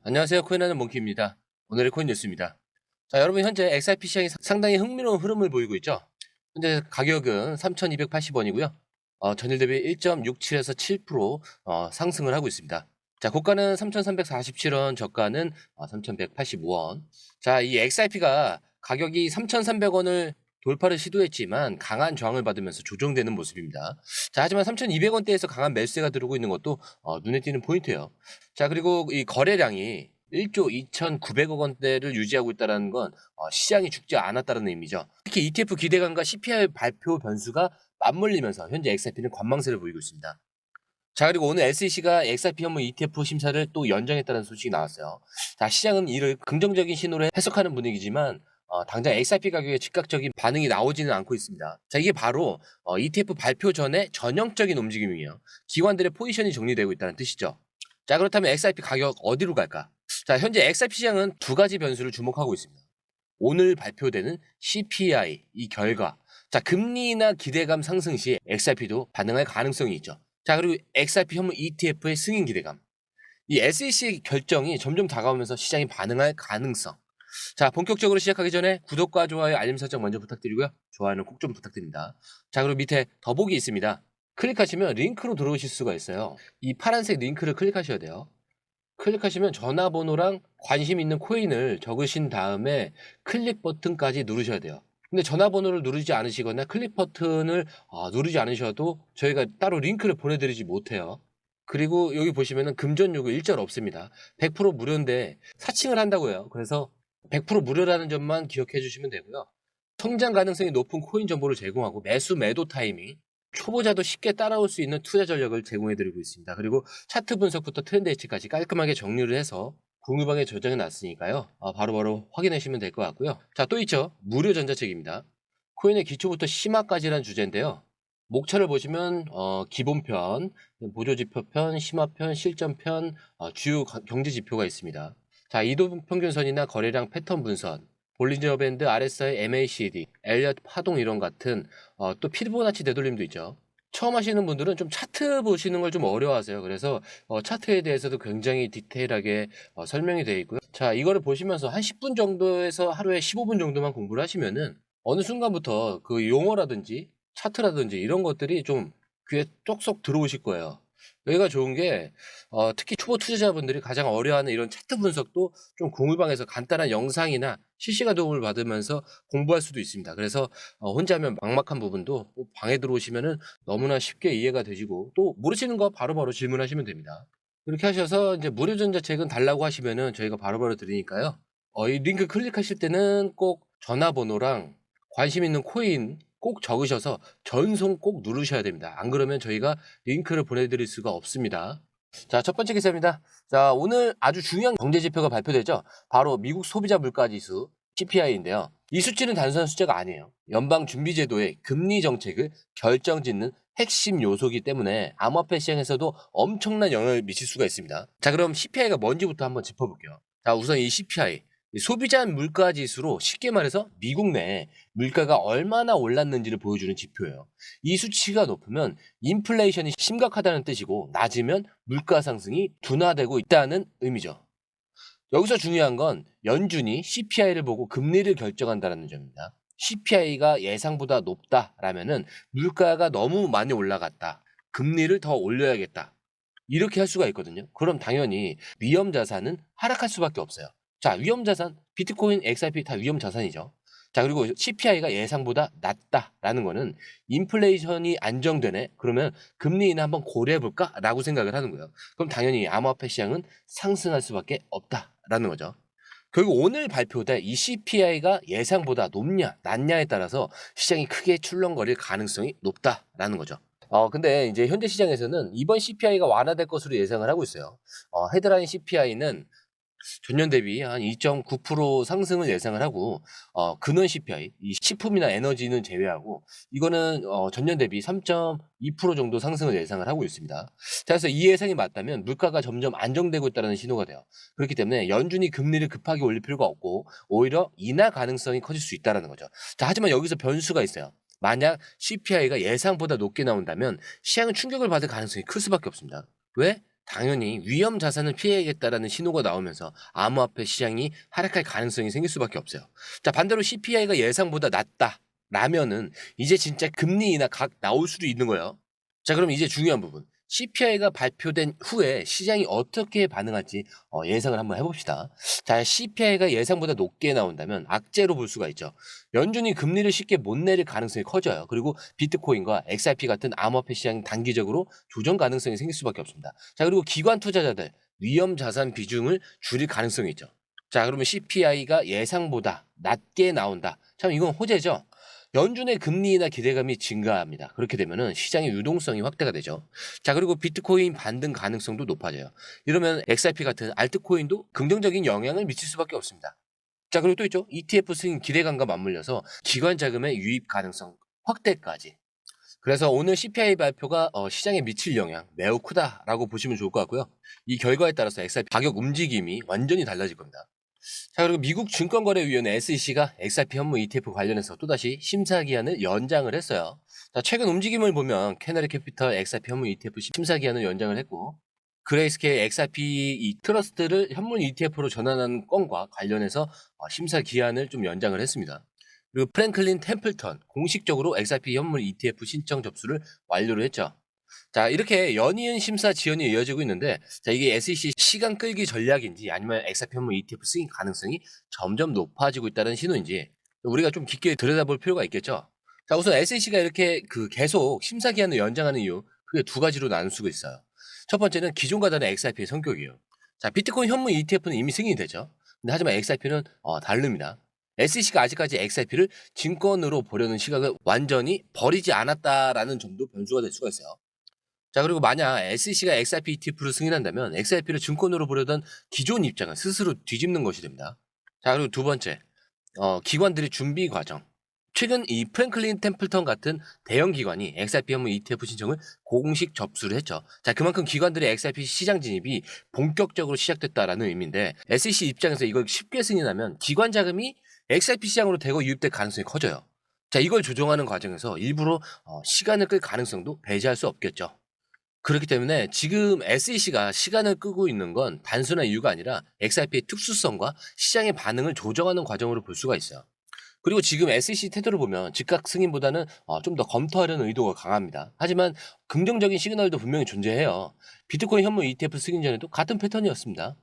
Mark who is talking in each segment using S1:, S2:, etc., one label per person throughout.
S1: 안녕하세요. 코인하는 몽키입니다. 오늘의 코인 뉴스입니다. 자, 여러분 현재 XRP 시장이 상당히 흥미로운 흐름을 보이고 있죠. 현재 가격은 3,280원이고요. 전일 대비 1.67에서 7% 상승을 하고 있습니다. 자, 고가는 3,347원, 저가는 3,185원. 자, 이 XRP가 가격이 3,300원을 돌파를 시도했지만 강한 저항을 받으면서 조정되는 모습입니다. 자, 하지만 3,200원대에서 강한 매수세가 들어오고 있는 것도 눈에 띄는 포인트예요. 자, 그리고 이 거래량이 1조 2,900억 원대를 유지하고 있다는 건 시장이 죽지 않았다는 의미죠. 특히 ETF 기대감과 CPI 발표 변수가 맞물리면서 현재 XRP는 관망세를 보이고 있습니다. 자, 그리고 오늘 SEC가 XRP 현물 ETF 심사를 또 연장했다는 소식이 나왔어요. 자, 시장은 이를 긍정적인 신호로 해석하는 분위기지만 당장 XRP 가격에 즉각적인 반응이 나오지는 않고 있습니다. 자, 이게 바로 ETF 발표 전에 전형적인 움직임이에요. 기관들의 포지션이 정리되고 있다는 뜻이죠. 자, 그렇다면 XRP 가격 어디로 갈까? 자, 현재 XRP 시장은 두 가지 변수를 주목하고 있습니다. 오늘 발표되는 CPI 이 결과. 자, 금리나 기대감 상승 시 XRP도 반응할 가능성이 있죠. 자, 그리고 XRP 현물 ETF의 승인 기대감. 이 SEC 결정이 점점 다가오면서 시장이 반응할 가능성. 자, 본격적으로 시작하기 전에 구독과 좋아요, 알림 설정 먼저 부탁드리고요. 좋아요는 꼭 좀 부탁드립니다. 자, 그리고 밑에 더보기 있습니다. 클릭하시면 링크로 들어오실 수가 있어요. 이 파란색 링크를 클릭하셔야 돼요. 클릭하시면 전화번호랑 관심 있는 코인을 적으신 다음에 클릭 버튼까지 누르셔야 돼요. 근데 전화번호를 누르지 않으시거나 클릭 버튼을 누르지 않으셔도 저희가 따로 링크를 보내드리지 못해요. 그리고 여기 보시면은 금전 요구 일절 없습니다. 100% 무료인데 사칭을 한다고요. 그래서 100% 무료라는 점만 기억해 주시면 되고요. 성장 가능성이 높은 코인 정보를 제공하고 매수 매도 타이밍, 초보자도 쉽게 따라올 수 있는 투자 전략을 제공해 드리고 있습니다. 그리고 차트 분석부터 트렌드 예측까지 깔끔하게 정리를 해서 공유방에 저장해 놨으니까요. 바로바로 확인하시면 될 것 같고요. 자, 또 있죠. 무료 전자책입니다. 코인의 기초부터 심화까지라는 주제인데요. 목차를 보시면 기본편, 보조지표편, 심화편, 실전편, 주요 경제지표가 있습니다. 자, 이동평균선이나 거래량 패턴 분선, 볼린저 밴드, RSI, MACD, 엘리엇 파동 이론 같은 또 피보나치 되돌림도 있죠. 처음 하시는 분들은 좀 차트 보시는 걸 좀 어려워하세요. 그래서 차트에 대해서도 굉장히 디테일하게 설명이 되어 있고요. 자, 이거를 보시면서 한 10분 정도에서 하루에 15분 정도만 공부를 하시면은 어느 순간부터 그 용어라든지 차트라든지 이런 것들이 좀 귀에 쏙쏙 들어오실 거예요. 여기가 좋은 게 특히 초보 투자자분들이 가장 어려워하는 이런 차트 분석도 좀 공유방에서 간단한 영상이나 실시간 도움을 받으면서 공부할 수도 있습니다. 그래서 혼자 하면 막막한 부분도 방에 들어오시면은 너무나 쉽게 이해가 되시고 또 모르시는 거 바로바로 질문하시면 됩니다. 이렇게 하셔서 이제 무료 전자책은 달라고 하시면은 저희가 바로바로 드리니까요. 이 링크 클릭하실 때는 꼭 전화번호랑 관심 있는 코인 꼭 적으셔서 전송 꼭 누르셔야 됩니다. 안 그러면 저희가 링크를 보내드릴 수가 없습니다. 자, 첫 번째 기사입니다. 자, 오늘 아주 중요한 경제 지표가 발표되죠. 바로 미국 소비자 물가 지수 CPI인데요. 이 수치는 단순한 숫자가 아니에요. 연방준비제도의 금리 정책을 결정짓는 핵심 요소이기 때문에 암호화폐 시장에서도 엄청난 영향을 미칠 수가 있습니다. 자, 그럼 CPI가 뭔지부터 한번 짚어볼게요. 자, 우선 이 CPI, 소비자 물가 지수로 쉽게 말해서 미국 내 물가가 얼마나 올랐는지를 보여주는 지표예요. 이 수치가 높으면 인플레이션이 심각하다는 뜻이고 낮으면 물가 상승이 둔화되고 있다는 의미죠. 여기서 중요한 건 연준이 CPI를 보고 금리를 결정한다는 점입니다. CPI가 예상보다 높다라면은 물가가 너무 많이 올라갔다. 금리를 더 올려야겠다. 이렇게 할 수가 있거든요. 그럼 당연히 위험 자산은 하락할 수밖에 없어요. 자, 위험 자산, 비트코인, XRP 다 위험 자산이죠. 자, 그리고 CPI가 예상보다 낮다라는 거는 인플레이션이 안정되네. 그러면 금리 인하 한번 고려해 볼까라고 생각을 하는 거예요. 그럼 당연히 암호화폐 시장은 상승할 수밖에 없다라는 거죠. 결국 오늘 발표될 이 CPI가 예상보다 높냐, 낮냐에 따라서 시장이 크게 출렁거릴 가능성이 높다라는 거죠. 근데 이제 현재 시장에서는 이번 CPI가 완화될 것으로 예상을 하고 있어요. 헤드라인 CPI는 전년 대비 한 2.9% 상승을 예상을 하고 근원 CPI, 이 식품이나 에너지는 제외하고 이거는 전년 대비 3.2% 정도 상승을 예상을 하고 있습니다. 자, 그래서 이 예상이 맞다면 물가가 점점 안정되고 있다는 신호가 돼요. 그렇기 때문에 연준이 금리를 급하게 올릴 필요가 없고 오히려 인하 가능성이 커질 수 있다는 거죠. 자, 하지만 여기서 변수가 있어요. 만약 CPI가 예상보다 높게 나온다면 시장은 충격을 받을 가능성이 클 수밖에 없습니다. 왜? 당연히 위험 자산을 피해야겠다라는 신호가 나오면서 암호화폐 시장이 하락할 가능성이 생길 수밖에 없어요. 자, 반대로 CPI가 예상보다 낮다라면은 이제 진짜 금리 인하 각 나올 수도 있는 거예요. 자, 그럼 이제 중요한 부분. CPI가 발표된 후에 시장이 어떻게 반응할지 예상을 한번 해봅시다. 자, CPI가 예상보다 높게 나온다면 악재로 볼 수가 있죠. 연준이 금리를 쉽게 못 내릴 가능성이 커져요. 그리고 비트코인과 XRP 같은 암호화폐 시장이 단기적으로 조정 가능성이 생길 수밖에 없습니다. 자, 그리고 기관 투자자들 위험 자산 비중을 줄일 가능성이 있죠. 자, 그러면 CPI가 예상보다 낮게 나온다. 참 이건 호재죠. 연준의 금리나 기대감이 증가합니다. 그렇게 되면은 시장의 유동성이 확대가 되죠. 자, 그리고 비트코인 반등 가능성도 높아져요. 이러면 XRP 같은 알트코인도 긍정적인 영향을 미칠 수밖에 없습니다. 자, 그리고 또 있죠. ETF 승인 기대감과 맞물려서 기관 자금의 유입 가능성 확대까지. 그래서 오늘 CPI 발표가 시장에 미칠 영향 매우 크다라고 보시면 좋을 것 같고요. 이 결과에 따라서 XRP 가격 움직임이 완전히 달라질 겁니다. 자, 그리고 미국 증권거래위원회 SEC가 XRP 현물 ETF 관련해서 또다시 심사 기한을 연장을 했어요. 자, 최근 움직임을 보면 캐나리 캐피털 XRP 현물 ETF 심사 기한을 연장을 했고, 그레이스케일 XRP 이 트러스트를 현물 ETF로 전환하는 건과 관련해서 심사 기한을 좀 연장을 했습니다. 그리고 프랭클린 템플턴 공식적으로 XRP 현물 ETF 신청 접수를 완료를 했죠. 자, 이렇게 연이은 심사 지연이 이어지고 있는데, 자, 이게 SEC 시간 끌기 전략인지 아니면 XRP 현물 ETF 승인 가능성이 점점 높아지고 있다는 신호인지 우리가 좀 깊게 들여다볼 필요가 있겠죠. 자, 우선 SEC가 이렇게 계속 심사 기한을 연장하는 이유, 그게 두 가지로 나눌 수가 있어요. 첫 번째는 기존과 다른 XRP의 성격이에요. 자, 비트코인 현물 ETF는 이미 승인이 되죠. 근데 하지만 XRP는 다릅니다. SEC가 아직까지 XRP를 증권으로 보려는 시각을 완전히 버리지 않았다라는 점도 변수가 될 수가 있어요. 자, 그리고 만약 SEC가 XRP ETF를 승인한다면 XRP를 증권으로 보려던 기존 입장을 스스로 뒤집는 것이 됩니다. 자, 그리고 두 번째, 기관들의 준비 과정. 최근 이 프랭클린 템플턴 같은 대형 기관이 XRP 현물 ETF 신청을 공식 접수를 했죠. 자, 그만큼 기관들의 XRP 시장 진입이 본격적으로 시작됐다라는 의미인데, SEC 입장에서 이걸 쉽게 승인하면 기관 자금이 XRP 시장으로 대거 유입될 가능성이 커져요. 자, 이걸 조정하는 과정에서 일부러 시간을 끌 가능성도 배제할 수 없겠죠. 그렇기 때문에 지금 SEC가 시간을 끄고 있는 건 단순한 이유가 아니라 XRP의 특수성과 시장의 반응을 조정하는 과정으로 볼 수가 있어요. 그리고 지금 SEC 태도를 보면 즉각 승인보다는 좀 더 검토하려는 의도가 강합니다. 하지만 긍정적인 시그널도 분명히 존재해요. 비트코인 현물 ETF 승인 전에도 같은 패턴이었습니다.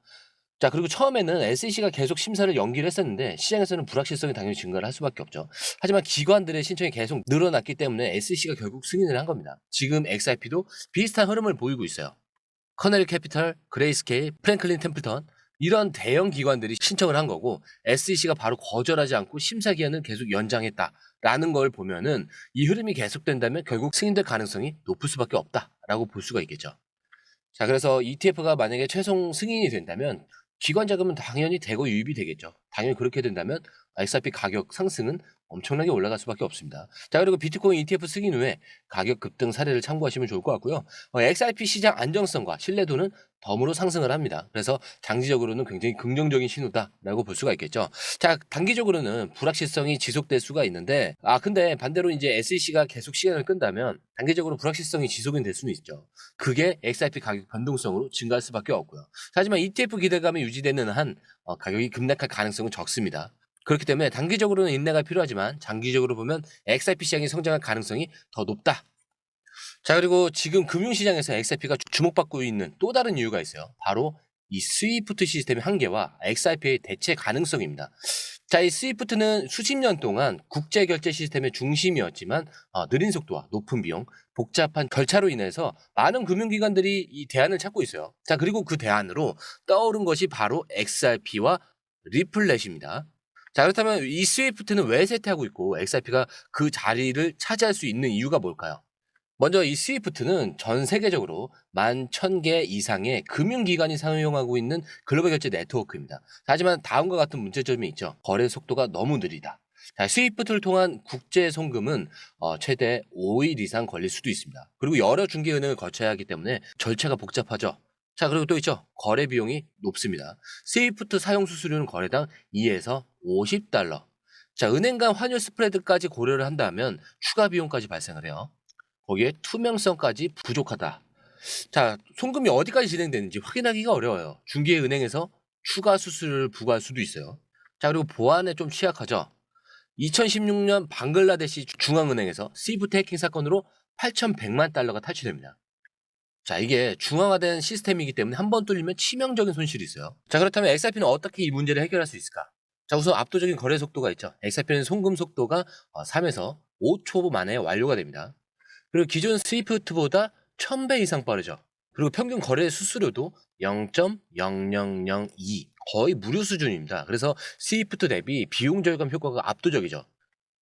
S1: 자, 그리고 처음에는 SEC가 계속 심사를 연기를 했었는데 시장에서는 불확실성이 당연히 증가를 할 수밖에 없죠. 하지만 기관들의 신청이 계속 늘어났기 때문에 SEC가 결국 승인을 한 겁니다. 지금 XRP도 비슷한 흐름을 보이고 있어요. 커넬 캐피털, 그레이스케일, 프랭클린 템플턴 이런 대형 기관들이 신청을 한 거고 SEC가 바로 거절하지 않고 심사 기한을 계속 연장했다라는 걸 보면은 이 흐름이 계속된다면 결국 승인될 가능성이 높을 수밖에 없다라고 볼 수가 있겠죠. 자, 그래서 ETF가 만약에 최종 승인이 된다면 기관 자금은 당연히 대거 유입이 되겠죠. 당연히 그렇게 된다면 XRP 가격 상승은 엄청나게 올라갈 수밖에 없습니다. 자, 그리고 비트코인 ETF 승인 후에 가격 급등 사례를 참고하시면 좋을 것 같고요. XRP 시장 안정성과 신뢰도는 덤으로 상승을 합니다. 그래서 장기적으로는 굉장히 긍정적인 신호다라고 볼 수가 있겠죠. 자, 단기적으로는 불확실성이 지속될 수가 있는데, 근데 반대로 이제 SEC가 계속 시간을 끈다면 단기적으로 불확실성이 지속이 될 수는 있죠. 그게 XRP 가격 변동성으로 증가할 수밖에 없고요. 하지만 ETF 기대감이 유지되는 한 가격이 급락할 가능성은 적습니다. 그렇기 때문에 단기적으로는 인내가 필요하지만 장기적으로 보면 XRP 시장이 성장할 가능성이 더 높다. 자, 그리고 지금 금융시장에서 XRP가 주목받고 있는 또 다른 이유가 있어요. 바로 이 스위프트 시스템의 한계와 XRP의 대체 가능성입니다. 자, 이 스위프트는 수십 년 동안 국제 결제 시스템의 중심이었지만 느린 속도와 높은 비용, 복잡한 절차로 인해서 많은 금융기관들이 이 대안을 찾고 있어요. 자, 그리고 그 대안으로 떠오른 것이 바로 XRP와 리플렛입니다. 자, 그렇다면 이 스위프트는 왜 쇠퇴하고 있고 XRP가 그 자리를 차지할 수 있는 이유가 뭘까요? 먼저 이 스위프트는 전 세계적으로 11,000개 이상의 금융기관이 사용하고 있는 글로벌 결제 네트워크입니다. 하지만 다음과 같은 문제점이 있죠. 거래 속도가 너무 느리다. 자, 스위프트를 통한 국제 송금은 최대 5일 이상 걸릴 수도 있습니다. 그리고 여러 중개은행을 거쳐야 하기 때문에 절차가 복잡하죠. 자, 그리고 또 있죠. 거래 비용이 높습니다. 스위프트 사용 수수료는 거래당 2에서 50달러. 자, 은행 간 환율 스프레드까지 고려를 한다면 추가 비용까지 발생을 해요. 거기에 투명성까지 부족하다. 자, 송금이 어디까지 진행되는지 확인하기가 어려워요. 중개은행에서 추가 수수료를 부과할 수도 있어요. 자, 그리고 보안에 좀 취약하죠. 2016년 방글라데시 중앙은행에서 스위프트 해킹 사건으로 8,100만 달러가 탈취됩니다. 자, 이게 중앙화된 시스템이기 때문에 한 번 뚫리면 치명적인 손실이 있어요. 자, 그렇다면 XRP는 어떻게 이 문제를 해결할 수 있을까? 자, 우선 압도적인 거래 속도가 있죠. XRP는 송금 속도가 3에서 5초 만에 완료가 됩니다. 그리고 기존 스위프트보다 1000배 이상 빠르죠. 그리고 평균 거래 수수료도 0.0002, 거의 무료 수준입니다. 그래서 스위프트 대비 비용 절감 효과가 압도적이죠.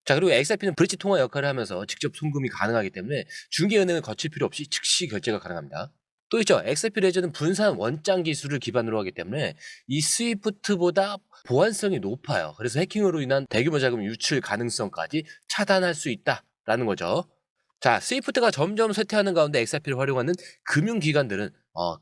S1: 자, 그리고 XRP는 브릿지 통화 역할을 하면서 직접 송금이 가능하기 때문에 중개은행을 거칠 필요 없이 즉시 결제가 가능합니다. 또 있죠. XRP 레저는 분산 원장 기술을 기반으로 하기 때문에 이 스위프트보다 보안성이 높아요. 그래서 해킹으로 인한 대규모 자금 유출 가능성까지 차단할 수 있다라는 거죠. 자, 스위프트가 점점 쇠퇴하는 가운데 XRP를 활용하는 금융기관들은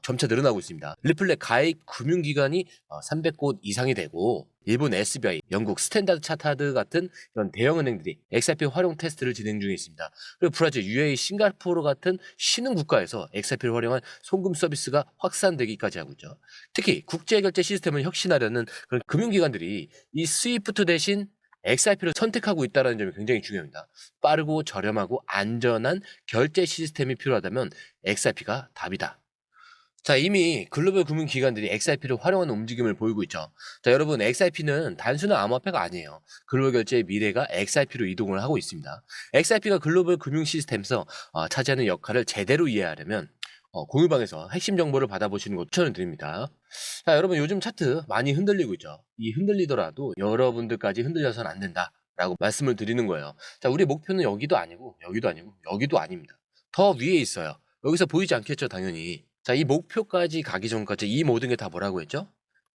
S1: 점차 늘어나고 있습니다. 리플렛 가입 금융기관이 300곳 이상이 되고 일본 SBI, 영국 스탠다드 차타드 같은 이런 대형 은행들이 XRP 활용 테스트를 진행 중에 있습니다. 그리고 브라질, UAE, 싱가포르 같은 신흥 국가에서 XRP를 활용한 송금 서비스가 확산되기까지 하고 있죠. 특히 국제결제 시스템을 혁신하려는 그런 금융기관들이 이 스위프트 대신 XRP를 선택하고 있다는 점이 굉장히 중요합니다. 빠르고 저렴하고 안전한 결제 시스템이 필요하다면 XRP가 답이다. 자, 이미 글로벌 금융기관들이 XRP를 활용하는 움직임을 보이고 있죠. 자, 여러분, XRP는 단순한 암호화폐가 아니에요. 글로벌 결제의 미래가 XRP로 이동을 하고 있습니다. XRP가 글로벌 금융 시스템에서 차지하는 역할을 제대로 이해하려면 공유방에서 핵심 정보를 받아보시는 것 추천을 드립니다. 자, 여러분, 요즘 차트 많이 흔들리고 있죠. 이 흔들리더라도 여러분들까지 흔들려서는 안 된다라고 말씀을 드리는 거예요. 자, 우리 목표는 여기도 아니고 여기도 아니고 여기도 아닙니다. 더 위에 있어요. 여기서 보이지 않겠죠, 당연히. 자, 이 목표까지 가기 전까지 이 모든 게 다 뭐라고 했죠?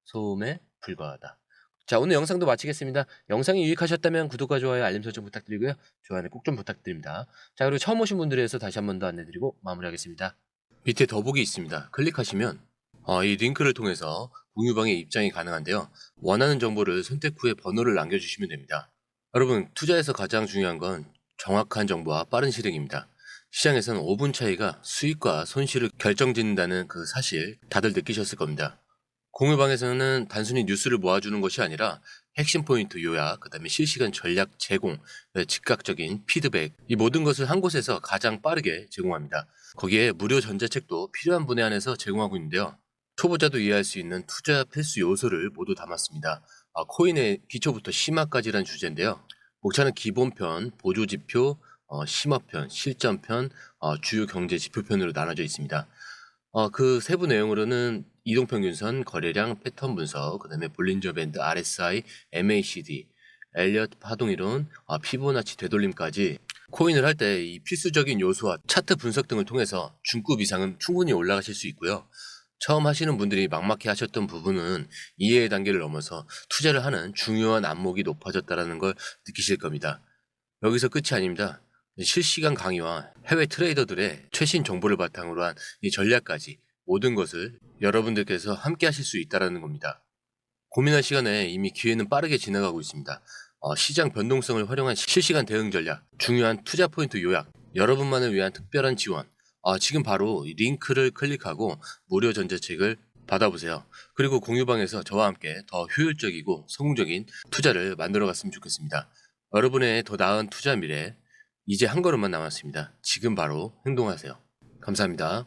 S1: 소음에 불과하다. 자, 오늘 영상도 마치겠습니다. 영상이 유익하셨다면 구독과 좋아요, 알림 설정 부탁드리고요. 좋아요는 꼭 좀 부탁드립니다. 자, 그리고 처음 오신 분들에 서 다시 한 번 더 안내드리고 마무리하겠습니다. 밑에 더보기 있습니다. 클릭하시면 이 링크를 통해서 공유방에 입장이 가능한데요. 원하는 정보를 선택 후에 번호를 남겨주시면 됩니다. 여러분, 투자에서 가장 중요한 건 정확한 정보와 빠른 실행입니다. 시장에서는 5분 차이가 수익과 손실을 결정짓는다는 그 사실 다들 느끼셨을 겁니다. 공유방에서는 단순히 뉴스를 모아주는 것이 아니라 핵심 포인트 요약, 그 다음에 실시간 전략 제공, 즉각적인 피드백, 이 모든 것을 한 곳에서 가장 빠르게 제공합니다. 거기에 무료 전자책도 필요한 분에 한해서 제공하고 있는데요. 초보자도 이해할 수 있는 투자 필수 요소를 모두 담았습니다. 코인의 기초부터 심화까지란 주제인데요. 목차는 기본편, 보조지표, 심화편, 실전편, 주요 경제 지표편으로 나눠져 있습니다. 그 세부 내용으로는 이동평균선, 거래량, 패턴 분석, 그 다음에 볼린저 밴드, RSI, MACD, 엘리어트 파동이론, 피보나치 되돌림까지 코인을 할 때 이 필수적인 요소와 차트 분석 등을 통해서 중급 이상은 충분히 올라가실 수 있고요. 처음 하시는 분들이 막막해 하셨던 부분은 이해의 단계를 넘어서 투자를 하는 중요한 안목이 높아졌다는 걸 느끼실 겁니다. 여기서 끝이 아닙니다. 실시간 강의와 해외 트레이더들의 최신 정보를 바탕으로 한 이 전략까지 모든 것을 여러분들께서 함께 하실 수 있다는 겁니다. 고민할 시간에 이미 기회는 빠르게 지나가고 있습니다. 시장 변동성을 활용한 실시간 대응 전략, 중요한 투자 포인트 요약, 여러분만을 위한 특별한 지원. 지금 바로 이 링크를 클릭하고 무료 전자책을 받아보세요. 그리고 공유방에서 저와 함께 더 효율적이고 성공적인 투자를 만들어 갔으면 좋겠습니다. 여러분의 더 나은 투자 미래, 이제 한 걸음만 남았습니다. 지금 바로 행동하세요. 감사합니다.